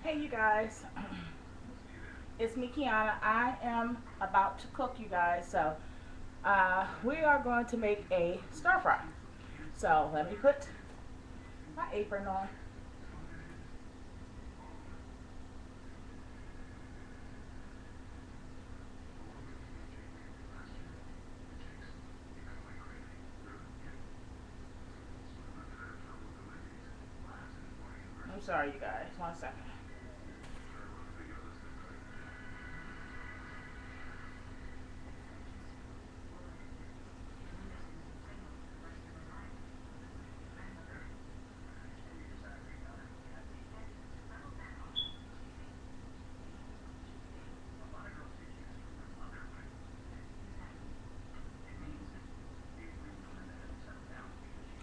Hey you guys, it's me Kiana. I am about to cook you guys, so we are going to make a stir fry. So let me put my apron on. I'm sorry you guys, 1 second.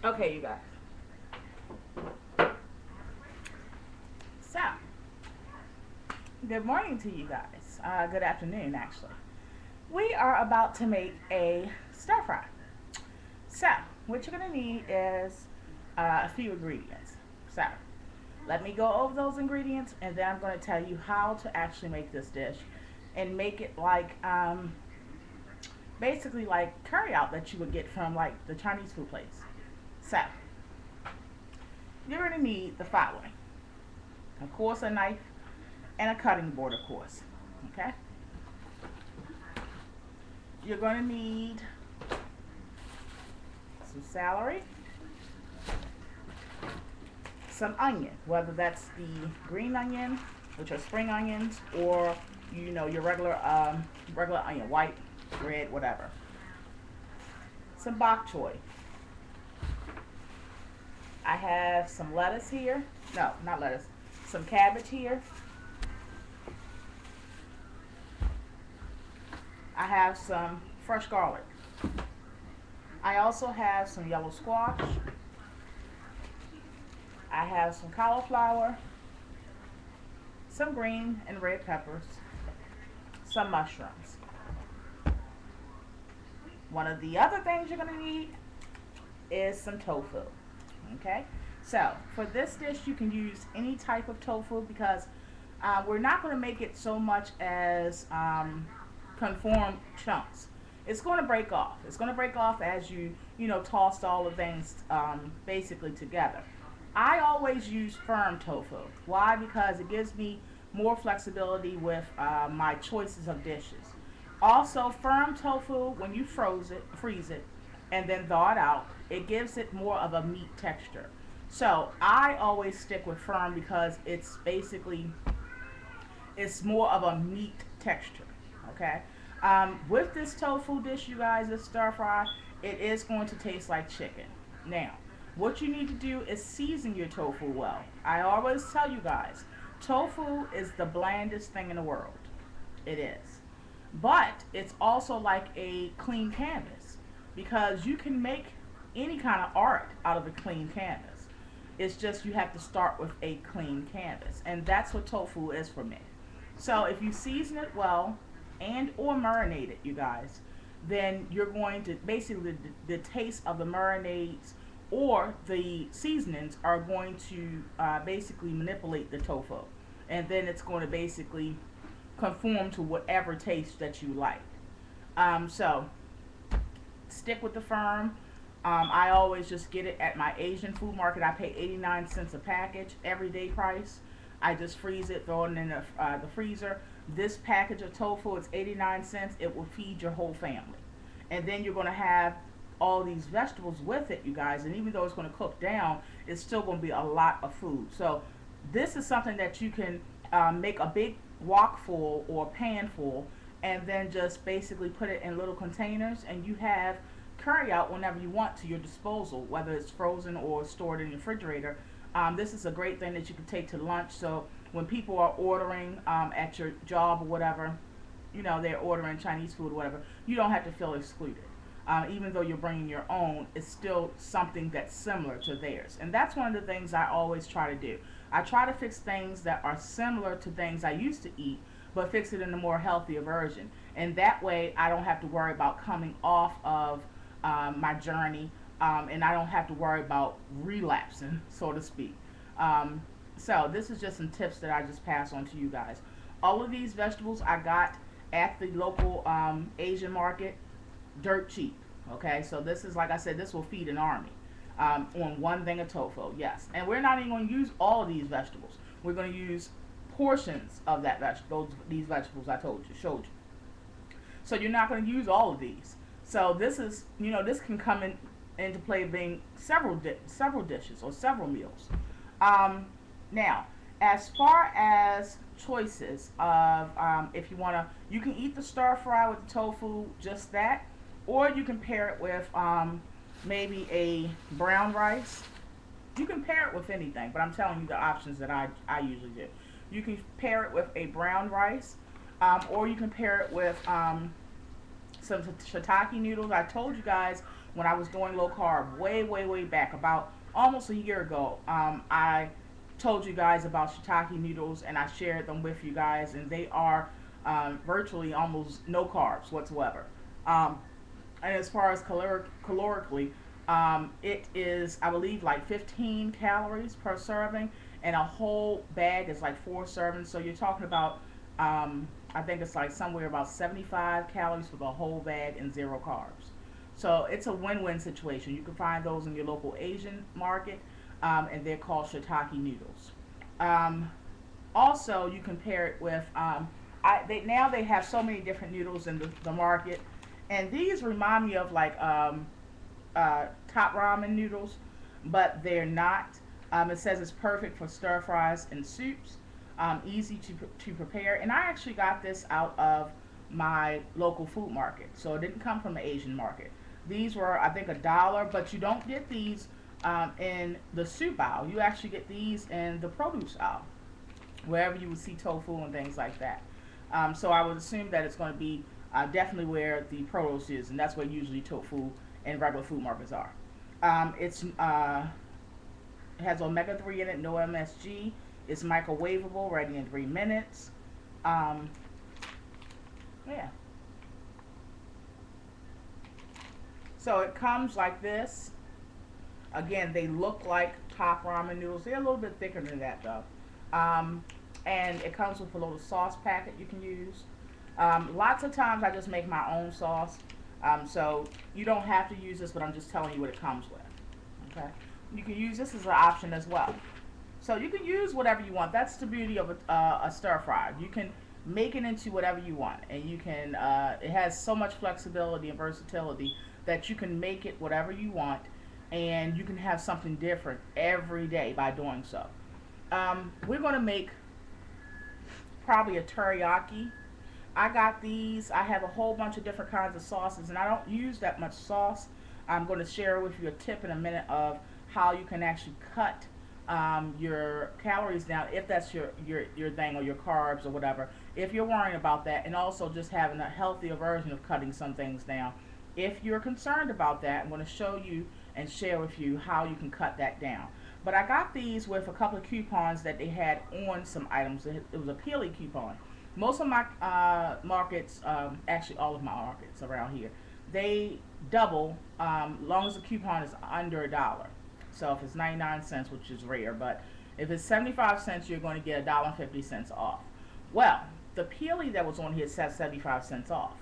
Okay you guys, so good morning to you guys. Good afternoon actually. We are about to make a stir fry. So what you're going to need is a few ingredients. So let me go over those ingredients and then I'm going to tell you how to actually make this dish and make it like basically like curry out that you would get from like the Chinese food place. So you're going to need the following: of course a knife and a cutting board, of course. Okay, you're going to need some celery, some onion, whether that's the green onion, which are spring onions, or your regular onion, white, red, whatever. Some bok choy. I have some lettuce here. No, not lettuce. Some cabbage here. I have some fresh garlic. I also have some yellow squash. I have some cauliflower, some green and red peppers, some mushrooms. One of the other things you're going to need is some tofu. Okay, so for this dish you can use any type of tofu because we're not going to make it so much as conform chunks. It's going to break off. It's going to break off as you toss all the things basically together. I always use firm tofu. Why? Because it gives me more flexibility with my choices of dishes. Also, firm tofu, when you freeze it, and then thaw it out, it gives it more of a meat texture. So I always stick with firm because it's more of a meat texture. Okay. With this tofu dish, you guys, this stir fry, it is going to taste like chicken. Now, what you need to do is season your tofu well. I always tell you guys, tofu is the blandest thing in the world. It is. But it's also like a clean canvas because you can make any kind of art out of a clean canvas. It's just you have to start with a clean canvas. And that's what tofu is for me. So if you season it well and or marinate it, you guys, then you're going to basically the taste of the marinades or the seasonings are going to basically manipulate the tofu, and then it's going to basically conform to whatever taste that you like. So stick with the firm. I always just get it at my Asian food market. I pay 89 cents a package, everyday price. I just freeze it, throw it in the freezer. This package of tofu is 89 cents. It will feed your whole family. And then you're going to have all these vegetables with it, you guys. And even though it's going to cook down, it's still going to be a lot of food. So this is something that you can make a big wok full or pan full and then just basically put it in little containers, and you have curry out whenever you want to your disposal, whether it's frozen or stored in your refrigerator. This is a great thing that you can take to lunch. So when people are ordering at your job or whatever, they're ordering Chinese food or whatever, you don't have to feel excluded. Even though you're bringing your own, it's still something that's similar to theirs. And that's one of the things I always try to do. I try to fix things that are similar to things I used to eat, but fix it in a more healthier version. And that way I don't have to worry about coming off of my journey, and I don't have to worry about relapsing, so to speak. Um, So this is just some tips that I just pass on to you guys. All of these vegetables I got at the local Asian market, dirt cheap. Okay, so this is, like I said, this will feed an army on one thing of tofu. Yes, and we're not even going to use all of these vegetables. We're going to use portions of that these vegetables I told you, showed you. So you're not going to use all of these. So this is, this can come into play being several dishes or several meals. Now, as far as choices of if you want to, you can eat the stir fry with the tofu, just that, or you can pair it with maybe a brown rice. You can pair it with anything, but I'm telling you the options that I usually do. You can pair it with a brown rice, or you can pair it with some shiitake noodles. I told you guys when I was doing low carb way back, about almost a year ago, I told you guys about shiitake noodles and I shared them with you guys, and they are virtually almost no carbs whatsoever. And as far as calorically, it is, I believe, like 15 calories per serving, and a whole bag is like 4 servings. So you're talking about, I think it's like somewhere about 75 calories for the whole bag and 0 carbs. So it's a win-win situation. You can find those in your local Asian market, and they're called shiitake noodles. Also, you can pair it with, now they have so many different noodles in the market, and these remind me of like top ramen noodles, but they're not. It says it's perfect for stir fries and soups, easy to prepare. And I actually got this out of my local food market, so it didn't come from the Asian market. These were, I think, $1, but you don't get these in the soup aisle. You actually get these in the produce aisle, wherever you would see tofu and things like that. So I would assume that it's going to be definitely where the produce is, and that's where usually tofu and regular food markets are. It has omega-3 in it, no MSG. It's microwavable, ready in 3 minutes. Yeah. So it comes like this. Again, they look like top ramen noodles. They're a little bit thicker than that though. And it comes with a little sauce packet you can use. Lots of times I just make my own sauce. So you don't have to use this, but I'm just telling you what it comes with. Okay. You can use this as an option as well. So you can use whatever you want. That's the beauty of a stir fry. You can make it into whatever you want, and you can. It has so much flexibility and versatility that you can make it whatever you want, and you can have something different every day by doing so. We're going to make probably a teriyaki. I got these. I have a whole bunch of different kinds of sauces, and I don't use that much sauce. I'm going to share with you a tip in a minute of how you can actually cut your calories down, if that's your thing, or your carbs or whatever, if you're worrying about that, and also just having a healthier version of cutting some things down. If you're concerned about that, I'm going to show you and share with you how you can cut that down. But I got these with a couple of coupons that they had on some items. It was a Peely coupon. Most of my markets, actually all of my markets around here, they double long as the coupon is under $1. So if it's 99 cents, which is rare, but if it's 75 cents, you're going to get $1.50 off. Well, the Peely that was on here says 75 cents off.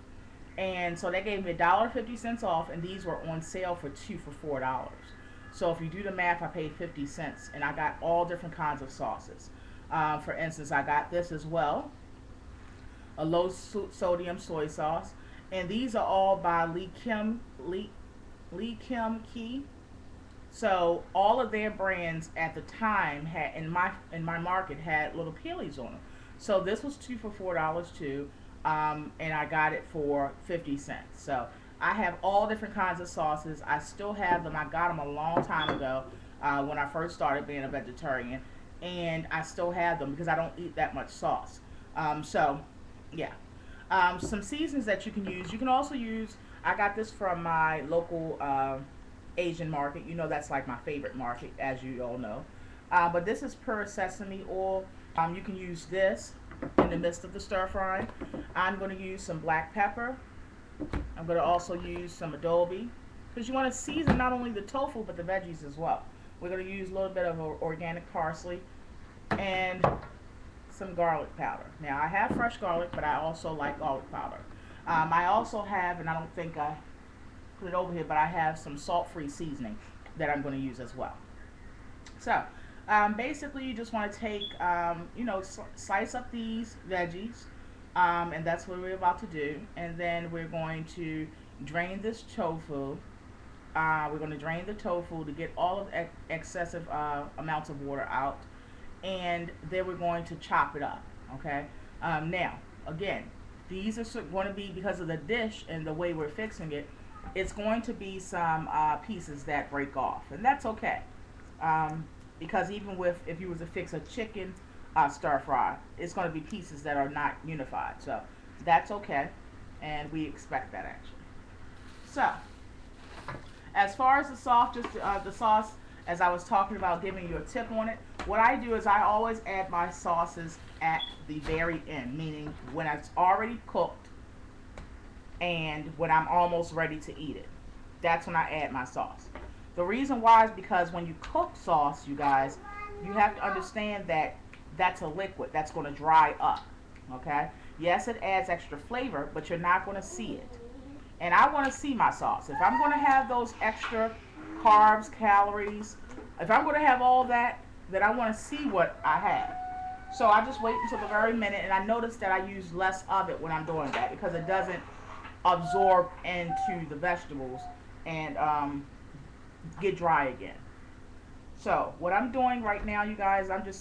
And so they gave me $1.50 off, and these were on sale for 2 for $4. So if you do the math, I paid 50 cents, and I got all different kinds of sauces. For instance, I got this as well, a low sodium soy sauce, and these are all by Lee Kim Key. So all of their brands at the time had in my market had little peelies on them. So this was 2 for $4 too, and I got it for 50 cents. So I have all different kinds of sauces. I still have them. I got them a long time ago when I first started being a vegetarian, and I still have them because I don't eat that much sauce. So yeah, some seasons that you can use. You can also use. I got this from my local Asian market. You know that's like my favorite market, as you all know. But this is pure sesame oil. You can use this in the midst of the stir fry. I'm going to use some black pepper. I'm going to also use some adobe, because you want to season not only the tofu but the veggies as well. We're going to use a little bit of organic parsley, and some garlic powder. Now I have fresh garlic, but I also like garlic powder. I also have, and I don't think I put it over here, but I have some salt-free seasoning that I'm going to use as well. So basically, you just want to take, slice up these veggies, and that's what we're about to do. And then we're going to drain this tofu. We're going to drain the tofu to get all of excessive amounts of water out, and then we're going to chop it up. Okay. Now, again, these are going to be, because of the dish and the way we're fixing it, it's going to be some pieces that break off, and that's okay. Because even with, if you was to fix a chicken stir fry, it's going to be pieces that are not unified, so that's okay, and we expect that actually. So, as far as the sauce, just the sauce, as I was talking about, giving you a tip on it, what I do is I always add my sauces at the very end, meaning when it's already cooked and when I'm almost ready to eat it. That's when I add my sauce. The reason why is because when you cook sauce, you guys, you have to understand that that's a liquid that's going to dry up. Okay? Yes, it adds extra flavor, but you're not going to see it. And I want to see my sauce. If I'm going to have those extra carbs, calories, if I'm going to have all that, then I want to see what I have. So I just wait until the very minute, and I notice that I use less of it when I'm doing that because it doesn't absorb into the vegetables and get dry again. So what I'm doing right now, you guys, I'm going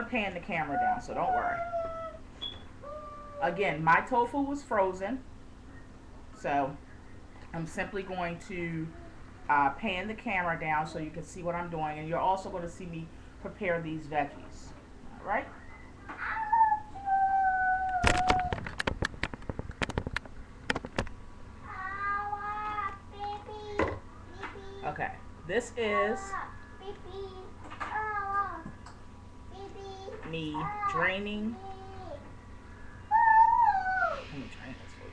to pan the camera down, so don't worry. Again, my tofu was frozen, so I'm simply going to pan the camera down so you can see what I'm doing, and you're also going to see me prepare these veggies. All right? Okay, this is me draining. Let me drain this for you.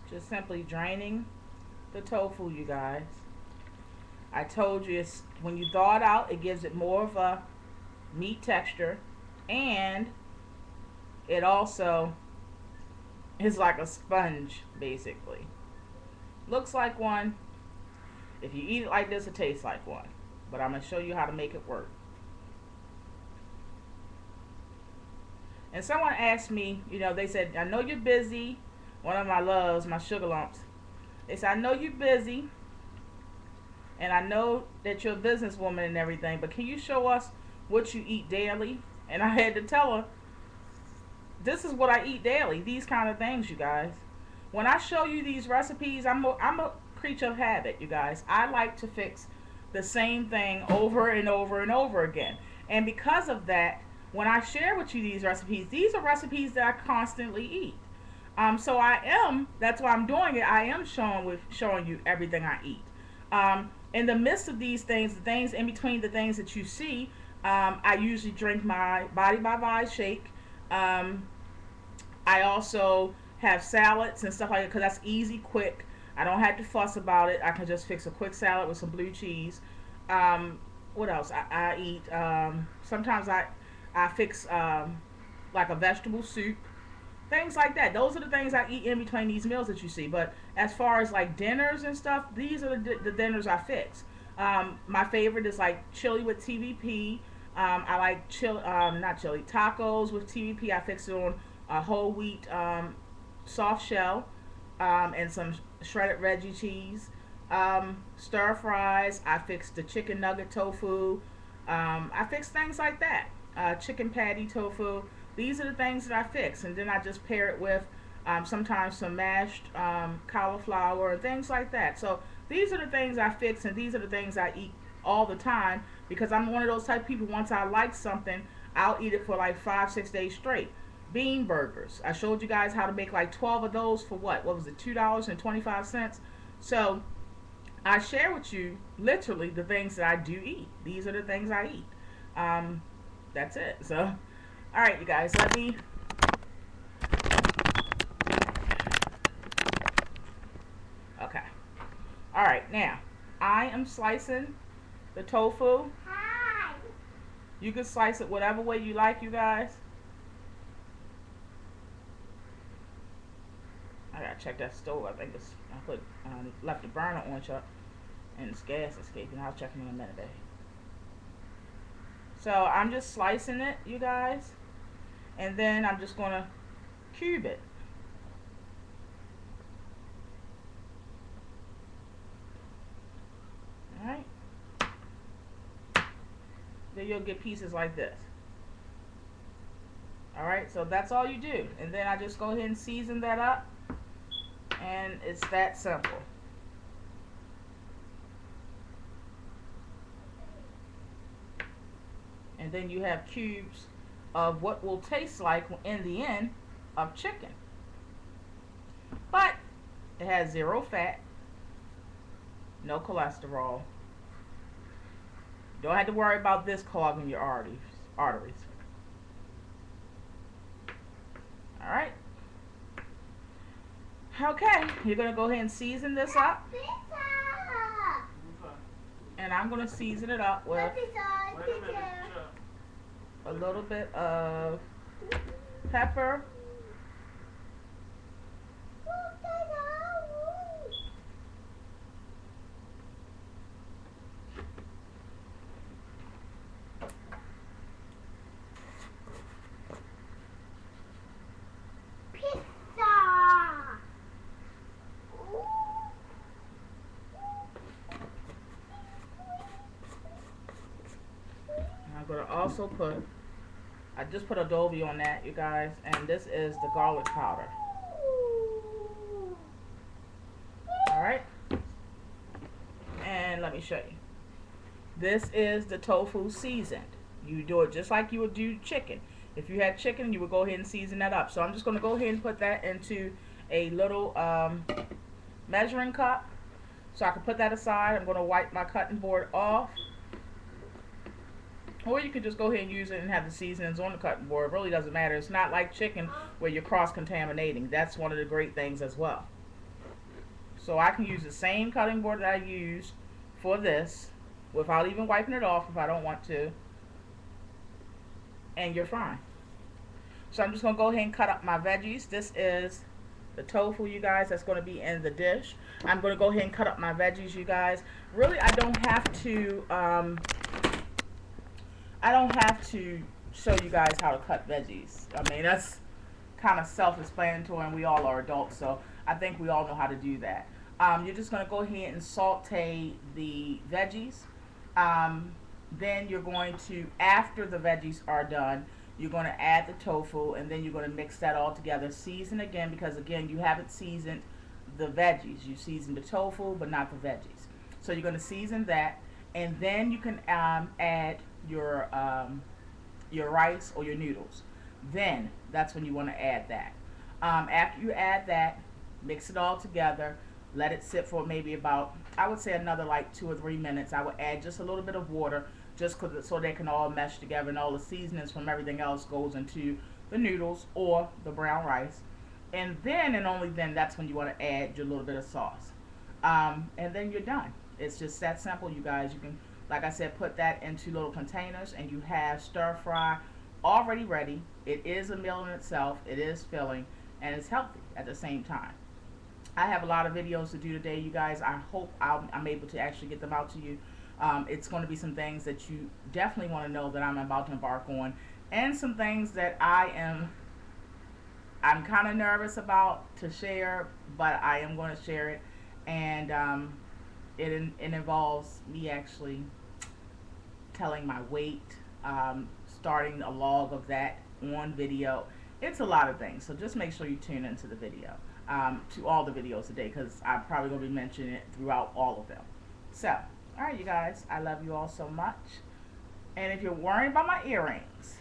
Just simply draining the tofu, you guys. I told you, it's, when you thaw it out, it gives it more of a meat texture, and it also is like a sponge, basically. Looks like one. If you eat it like this, it tastes like one. But I'm going to show you how to make it work. And someone asked me, they said, I know you're busy. One of my loves, my sugar lumps. They said, I know you're busy, and I know that you're a businesswoman and everything, but can you show us what you eat daily? And I had to tell her, this is what I eat daily, these kind of things, you guys. When I show you these recipes, I'm a creature of habit, you guys. I like to fix the same thing over and over and over again. And because of that, when I share with you these are recipes that I constantly eat. So that's why I'm doing it. I am showing you everything I eat. In the midst of these things, the things in between the things that you see, I usually drink my Body by Vi's shake. I also have salads and stuff like that because that's easy, quick. I don't have to fuss about it. I can just fix a quick salad with some blue cheese. What else? I eat, sometimes I fix like a vegetable soup. Things like that. Those are the things I eat in between these meals that you see. But as far as like dinners and stuff, these are the dinners I fix. My favorite is like chili with TVP. I like tacos with TVP. I fix it on a whole wheat soft shell and some shredded veggie cheese. Stir fries. I fix the chicken nugget tofu. I fix things like that. Chicken patty tofu. These are the things that I fix, and then I just pair it with sometimes some mashed cauliflower and things like that. So these are the things I fix, and these are the things I eat all the time because I'm one of those type of people. Once I like something, I'll eat it for like 5-6 days straight. Bean burgers. I showed you guys how to make like 12 of those for what was it, $2.25. So I share with you literally the things that I do eat. These are the things I eat. That's it. So all right, you guys, let me Alright, now, I am slicing the tofu. You can slice it whatever way you like, you guys. I gotta check that stove. I think it's, left the burner on and it's gas escaping. I'll check in a minute, baby. So I'm just slicing it, you guys, and then I'm just gonna cube it. Alright. Then you'll get pieces like this. Alright, so that's all you do. And then I just go ahead and season that up. And it's that simple. And then you have cubes of what will taste like in the end of chicken. But it has 0 fat, no cholesterol. Don't have to worry about this clogging your arteries. Alright. Okay, you're going to go ahead and season this up. And I'm going to season it up with a little bit of pepper. I'm going to also I just put adobe on that, you guys, and this is the garlic powder. Alright? And let me show you. This is the tofu seasoned. You do it just like you would do chicken. If you had chicken, you would go ahead and season that up. So I'm just going to go ahead and put that into a little measuring cup. So I can put that aside. I'm going to wipe my cutting board off. Or you could just go ahead and use it and have the seasonings on the cutting board. It really doesn't matter. It's not like chicken where you're cross-contaminating. That's one of the great things as well. So I can use the same cutting board that I used for this without even wiping it off if I don't want to. And you're fine. So I'm just going to go ahead and cut up my veggies. This is the tofu, you guys, that's going to be in the dish. I'm going to go ahead and cut up my veggies, you guys. Really, I don't have to show you guys how to cut veggies. I mean, that's kind of self-explanatory, and we all are adults, so I think we all know how to do that. You're just going to go ahead and saute the veggies. Then you're going to, after the veggies are done, you're going to add the tofu, and then you're going to mix that all together. Season again, because again, you haven't seasoned the veggies. You seasoned the tofu, but not the veggies. So you're going to season that, and then you can add your rice or your noodles. Then that's when you want to add that. After you add that, mix it all together. Let it sit for maybe about, I would say another like 2 or 3 minutes. I would add just a little bit of water, just so they can all mesh together, and all the seasonings from everything else goes into the noodles or the brown rice. And then and only then, that's when you want to add your little bit of sauce. And then you're done. It's just that simple, you guys. You can, like I said, put that into little containers, and you have stir fry already ready. It is a meal in itself. It is filling, and it's healthy at the same time. I have a lot of videos to do today, you guys. I hope I'm able to actually get them out to you. It's going to be some things that you definitely want to know that I'm about to embark on, and some things that I'm kind of nervous about to share, but I am going to share it. And it involves me actually telling my weight, starting a log of that on video. It's a lot of things, so just make sure you tune into the video, to all the videos today, because I'm probably going to be mentioning it throughout all of them. So, alright, you guys, I love you all so much. And if you're worried about my earrings,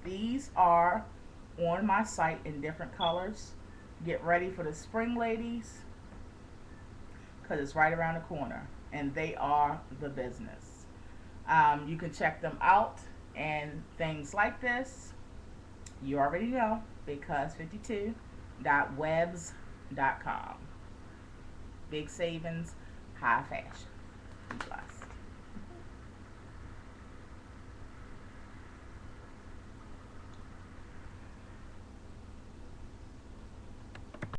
these are on my site in different colors. Get ready for the spring, ladies, because it's right around the corner, and they are the business. You can check them out, and things like this, you already know, because52.webs.com. Big savings, high fashion. Be blessed.